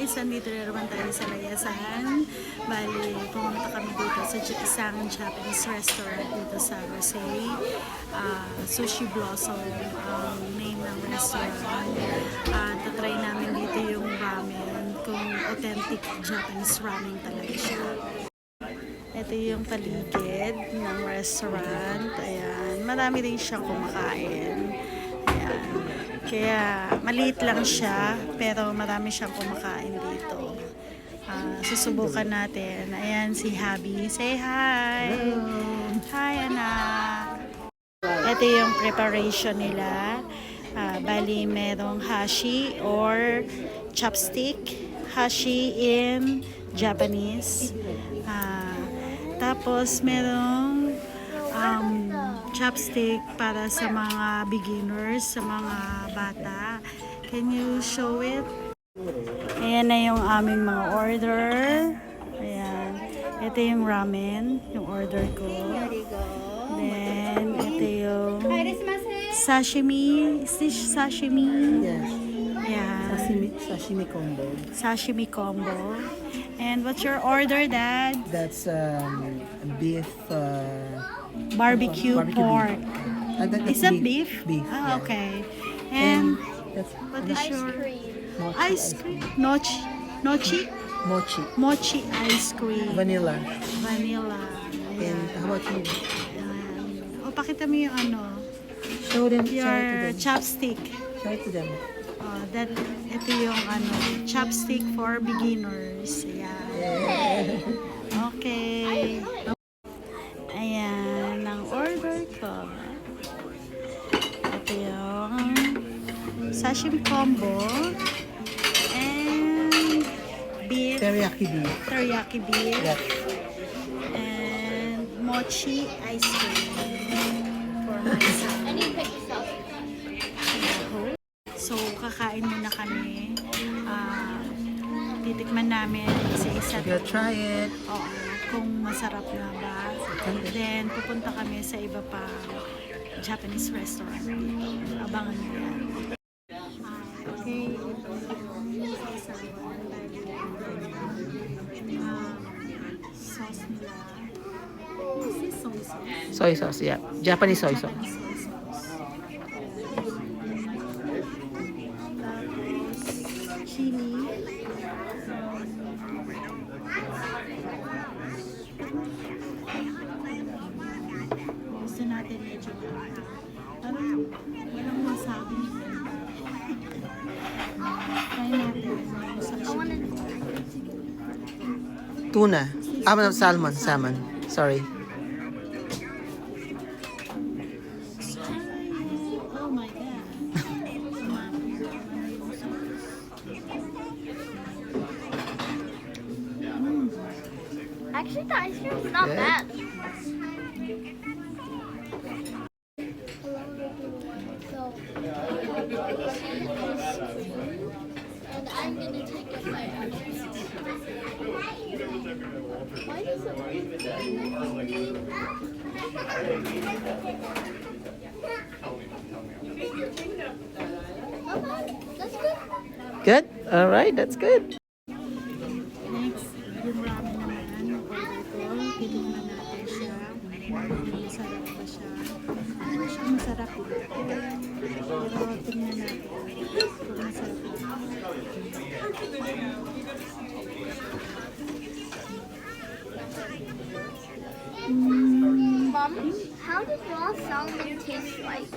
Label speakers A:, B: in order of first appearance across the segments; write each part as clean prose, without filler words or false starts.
A: guys, andito na naman tayo sa Layasan. Bali, pumunta kami dito sa isang Japanese restaurant dito sa Rosay. Sushi Blossom ang name ng restaurant. Tatry namin dito yung ramen, kung authentic Japanese ramen talaga siya. Ito yung paligid ng restaurant. Ayan, marami rin siyang kumakain. Ayan. Kaya maliit lang siya, pero marami siyang kumakain dito. Susubukan natin. Ayan si Habi. Say hi!
B: Hello.
A: Hi, anak! Ito yung preparation nila. Bali, merong hashi or chopstick. Hashi in Japanese. Tapos merong chopstick para sa mga beginners, sa mga bata. Can you show it? Ayan na yung aming mga order. Ayan. Ito yung ramen, yung order ko. Then, ito yung sashimi. Is this sashimi?
B: Yes.
A: Yeah.
B: Sashimi combo.
A: Sashimi combo. And what's your order, Dad?
B: That's beef.
A: Barbecue pork.
B: That's
A: Is that beef?
B: Beef.
A: Ah,
B: yeah.
A: okay. And
B: That's
A: what is your
B: mochi
A: ice cream? Nochi? Nochi?
B: Mochi.
A: Mochi ice cream.
B: Vanilla.
A: Vanilla.
B: And
A: Ayan.
B: how about you?
A: Ayan. O, pakita mo yung ano,
B: Show them. Show it to
A: your
B: them.
A: chopstick.
B: Show it to them.
A: Ito yung ano, chopstick for beginners. Ayan. Okay. Ayan, ang order ko. Ito yung sashimi combo and beef, teriyaki beef,
B: Yeah.
A: and mochi ice cream for myself. So, kakain muna kami. Titikman namin isa-isa.
B: We'll try it.
A: Oo, kung masarap nga ba. Then, pupunta kami sa iba pa Japanese restaurant dito. Abangan nyo yan. Okay. Sauce nila. This is soy sauce.
B: Soy sauce, yeah. Japanese soy sauce.
A: Japanese soy sauce. Tapos, chili. Gusto natin medyo parang walang wasabi. Try natin.
B: Tuna. No, salmon. Sorry.
A: Oh my God.
C: Actually, the ice cream is not
B: Good.
C: bad. And I'm gonna take a bite. Why does it Okay, that's good.
B: Good? All right, that's good.
A: Next, yung ramen naman, yung order ko. Titingnan natin siya. Masarap ba siya? Ano siya masarap? Pero tingnan natin kung masarap.
C: Mom, how does raw salmon taste like?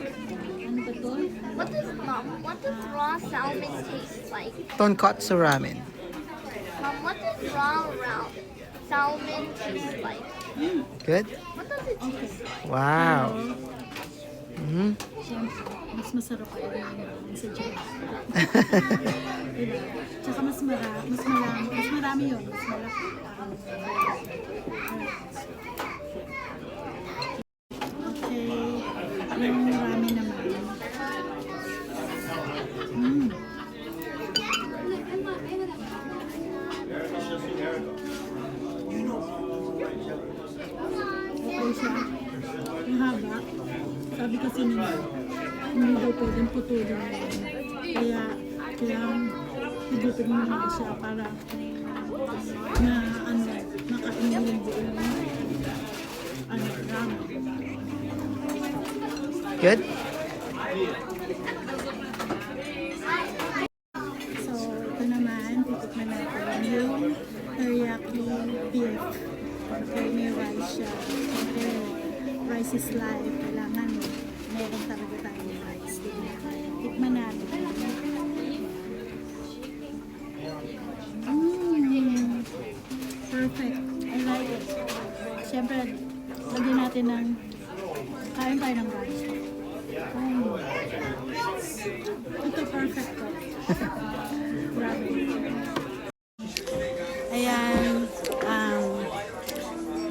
A: Ano ba to?
C: What does raw salmon taste like?
B: Tonkatsu ramen.
C: Mom, what does raw salmon taste like?
B: Good?
C: What does it taste like?
B: Wow.
A: Pero, siyempre, mas masarap pa rin yung ramen sa Japan. Diba? Tsaka mas marami yun. Mas malaki. Okay. Yung ramen naman. Okay siya. Ang haba. Sabi kasi nila, hindi daw pwedeng putulin. Kaya, kailangan Higutin mo naman siya para na ano, makain mo yung buong ramen.
B: Good?
A: So, ito naman, titikman natin yung teriyaki beef. Okay, may rice siya. Okay, rice is life. Kailangan meron talaga tayong rice. Tikman natin. Perfect. I like it. Siyempre, lagyan natin ng kain tayo ng rice. Ito perfect to. Grabe. Ayan,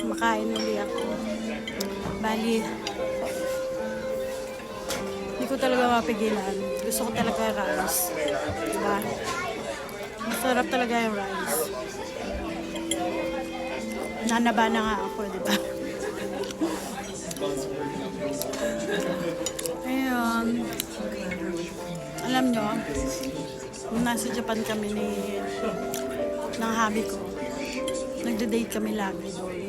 A: makain ulit ako. Bali, hindi ko talaga mapigilan. Gusto ko talaga rice. Diba? Masarap talaga yung rice. Nanaba na nga ako, diba? Ayun. Alam nyo, nung nasa Japan kami ng hobby ko, nagde-date kami lagi doon.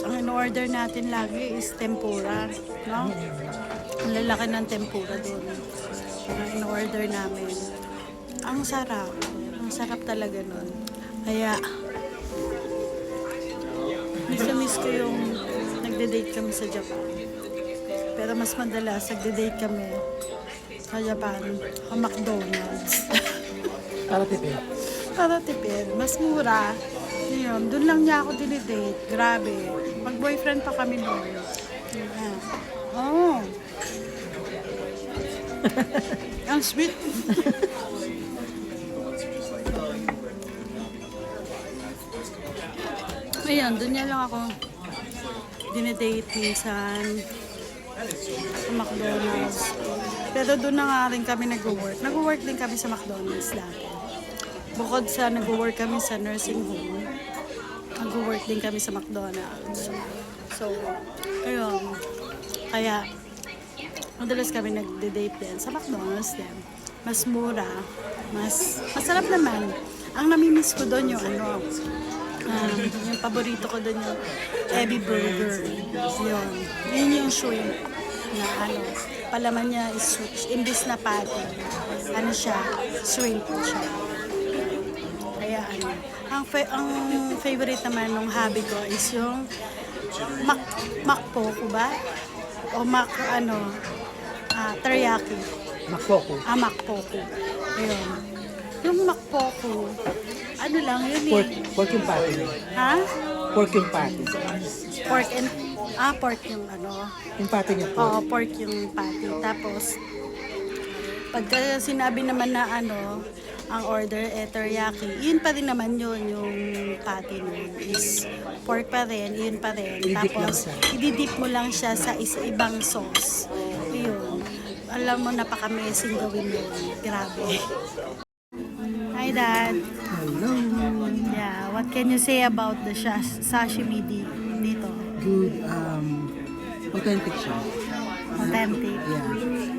A: Ang in-order natin lagi is tempura, no? Ang lalaki ng tempura doon. Ang in-order namin. Ang sarap. Ang sarap talaga nun. Kaya, miss ko yung nagde-date kami sa Japan. Pero mas madalas, nagde-date kami sa Japan, sa McDonald's.
B: Para tipid.
A: Para tipid. Mas mura. Yun, doon lang niya ako dinidate. Grabe. Mag-boyfriend pa kami doon. Yeah. Oh. Ang sweet. Ayan, doon niya lang ako dinidate minsan sa McDonald's. Pero doon na nga rin kami nag-work. Nag-work din kami sa McDonald's dati. Bukod sa nag-work kami sa nursing home, nag-work din kami sa McDonald's. So, ayun. Kaya, madalas kami nag-date din sa McDonald's din. Mas mura, masarap naman. Ang namimiss ko doon yung yung paborito ko doon yung Ebi Burger. Yun yung shrimp na palaman niya is imbis na patty. Ano siya, shrimp siya. Kaya ang favorite naman ng hobby ko is yung makpoko ba? O teriyaki.
B: Makpoko.
A: Makpoko. Ayun. Yung makpoko, ano lang yun
B: Pork yung patty.
A: Ha?
B: Pork yung patty.
A: Pork yung
B: Yung patty niya pork.
A: Oo, pork yung patty. Tapos, pagka sinabi naman na ang order teriyaki, yun pa rin naman yun, yung patty nun is pork pa rin, yun pa rin.
B: Ididip
A: Tapos,
B: lang siya.
A: ididip mo lang siya sa ibang sauce. Yun. Alam mo, napaka-messing gawin yun. Grabe. Hi, Dad.
B: Hello.
A: Yeah, what can you say about the sashimi dito?
B: Good, authentic siya.
A: Authentic.
B: Yeah.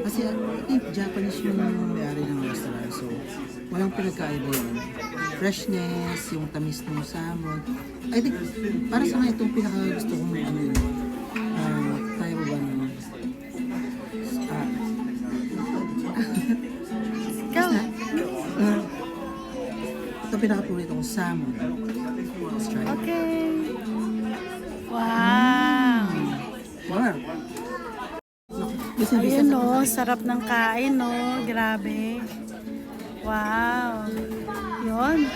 B: Kasi I think Japanese yung may-ari ng restaurant. So, walang pinagkaiba yun. Freshness, yung tamis ng salmon. I think, para sa akin itong pinaka-gusto kong Taiwan.
A: Go.
B: Itong pinaka-paborito kong salmon. Let's try it.
A: Okay. Wow.
B: Wow.
A: Ayun no, sarap ng kain no. Grabe. Wow. Yun.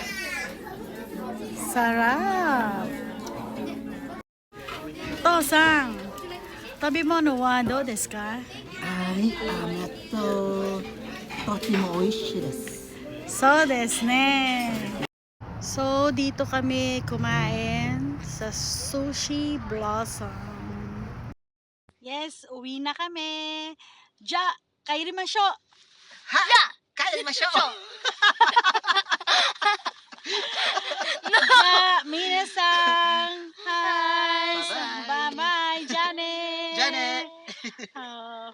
A: Sarap. Tosang. Tabi mo no wa do desu ka?
B: Ay, amato. Totimo oishi desu.
A: So desu ne. So dito kami kumain sa Sushi Blossom. Yes, uwi na kami. Kairimasho.
B: Kaimasyo!
A: Minasan. Hi. Bye-bye. Jane.
B: Jane.
A: Oh.